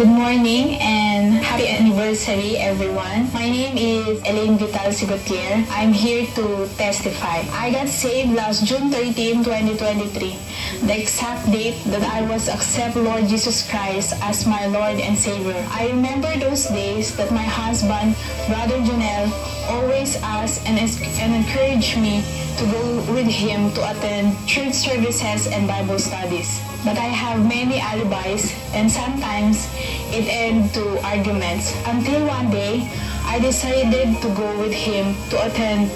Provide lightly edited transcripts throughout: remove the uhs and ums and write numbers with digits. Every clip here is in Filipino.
Good morning and happy anniversary, everyone. My name is Elaine Vital Sigutier. I'm here to testify. I got saved last June 13, 2023, the exact date that I was accept Lord Jesus Christ as my Lord and Savior. I remember those days that my husband, Brother Jonel, always asked and encouraged me to go with him to attend church services and Bible studies. But I have many alibis and sometimes it ended to arguments. Until one day, I decided to go with him to attend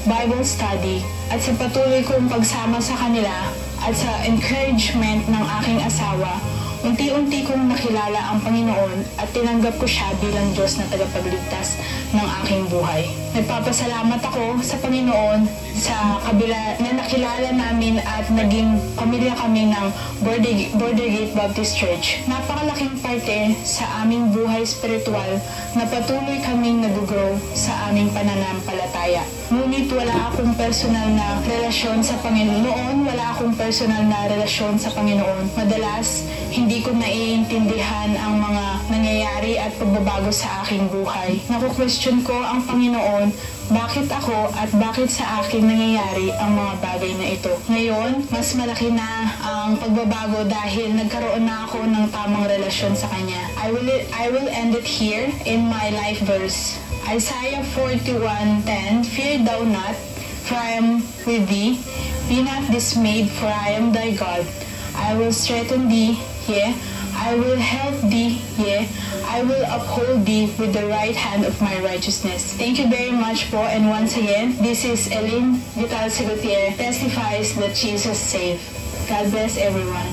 Bible study at sa patuloy kong pagsama sa kanila at sa encouragement ng aking asawa, unti-unti kong nakilala ang Panginoon at tinanggap ko siya bilang Diyos na tagapagligtas ng aking buhay. Nagpapasalamat ako sa Panginoon sa kabila na nakilala namin at naging pamilya kami ng Border Gate Baptist Church. Napakalaking parte sa aming buhay spiritual na patuloy kaming nag-grow sa aming pananampalataya. Ngunit wala akong personal na relasyon sa Panginoon. Wala akong personal na relasyon sa Panginoon. Madalas, hindi ko naiintindihan ang mga nangyayari at pagbabago sa aking buhay. Naku-question ko ang Panginoon, bakit ako at bakit sa akin nangyayari ang mga bagay na ito. Ngayon, mas malaki na ang pagbabago dahil nagkaroon na ako ng tamang relasyon sa Kanya. I will end it here in my life verse. Isaiah 41:10, Fear thou not, for I am with thee. Be not dismayed, for I am thy God. I will strengthen thee, yea, I will help thee, yea, I will uphold thee with the right hand of my righteousness. Thank you very much po, and once again, this is Elaine Vital Sigutier, testifies that Jesus saved. God bless everyone.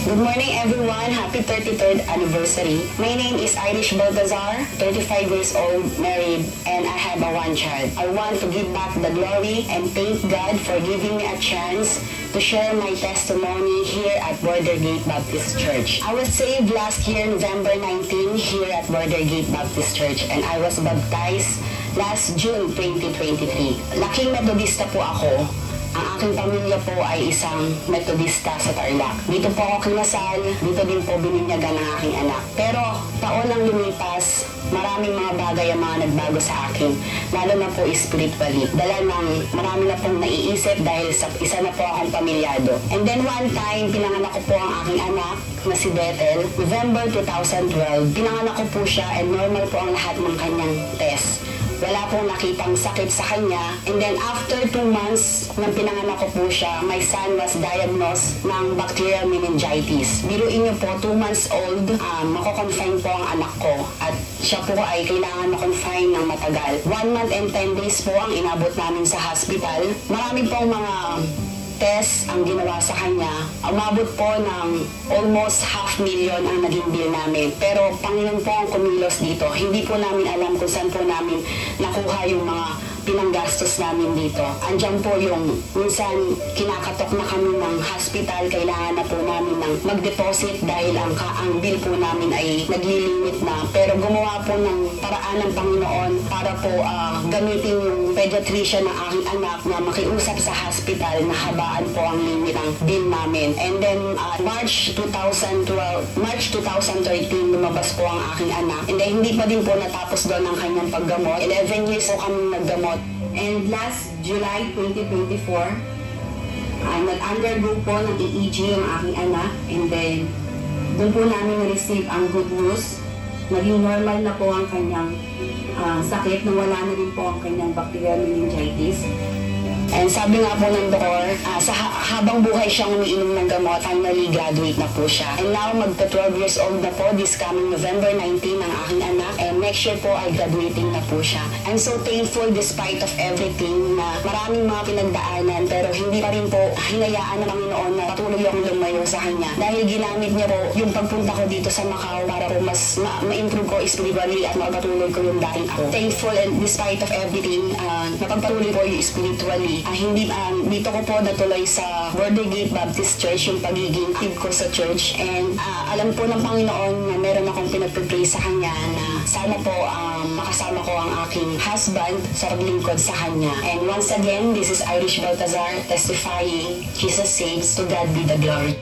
Good morning, everyone. Happy 33rd anniversary. My name is Irish Baltazar, 35 years old, married, and I have one child. I want to give back the glory and thank God for giving me a chance to share my testimony here at Border Gate Baptist Church. I was saved last year, November 19, here at Border Gate Baptist Church, and I was baptized last June 2023. Laking Metodista po ako. Ang aking pamilya po ay isang Metodista sa Tarlac. Dito po ako kinasal, dito din po bininyagan ng aking anak. Pero taon ang lumipas, maraming mga bagay ang mga nagbago sa akin, lalo na po spiritually. Dala ng marami na pong naiisip dahil sa isa na po akong pamilyado. And then one time, pinanganak ko po ang aking anak na si Bethel, November 2012. Pinanganak ko po siya and normal po ang lahat ng kanyang test. Wala pong nakitang sakit sa kanya. And then after 2 months nang pinanganak ko po siya, my son was diagnosed ng bacterial meningitis. Biruin niyo po, 2 months old, mako-confine po ang anak ko. At siya po ay kailangan ma-confine ng matagal. 1 month and 10 days po ang inabot namin sa hospital. Marami pong mga test ang ginawa sa kanya. Umabot po ng almost 500,000 ang naging bill namin. Pero Panginoon po ang kumilos dito. Hindi po namin alam kung saan po namin nakuha yung mga pinanggastos namin dito. Andiyan po yung minsan kinakatok na kami ng hospital, kailangan na po namin ng mag-deposit dahil ang bill po namin ay naglilimit na. Pero gumawa po ng paraan ng Panginoon para po gamitin yung pediatrician ng aking anak na makiusap sa hospital na habaan po ang limit ng bill namin. And then March 2013 lumabas po ang aking anak. And then hindi pa din po natapos doon ang kanyang paggamot. 11 years po kami naggamot. And last July 2024, nag-undergo po ng EEG ang aking anak. And then doon po namin na-receive ang good news. Naging normal na po ang kanyang sakit, na wala na rin po ang kanyang bacterial meningitis. And sabi nga po ng doktor, habang buhay siyang umiinom ng gamot, finally graduate na po siya. And now, magta 12 years old na po, this coming November 19 ang aking anak. And next year po ay graduating na po siya. I'm so thankful despite of everything na maraming mga pinagdaanan, pero hindi pa rin po hinayaan ng Panginoon na patuloy akong lumayo sa Kanya. Dahil ginamit niya po yung pagpunta ko dito sa Macau para po mas ma-improve ko spiritually at mapatuloy ko yung dating ako. Thankful and despite of everything, napagpatuloy ko yung spiritually. Dito ko po natuloy sa Border Gate Baptist Church yung pagiging active ko sa church. And alam po ng Panginoon na meron akong pinagpipray sa Kanya na sana po makasama ko ang aking husband sa paglingkod sa Kanya. And once again, this is Irish Baltazar testifying, Jesus saves, to God be the glory.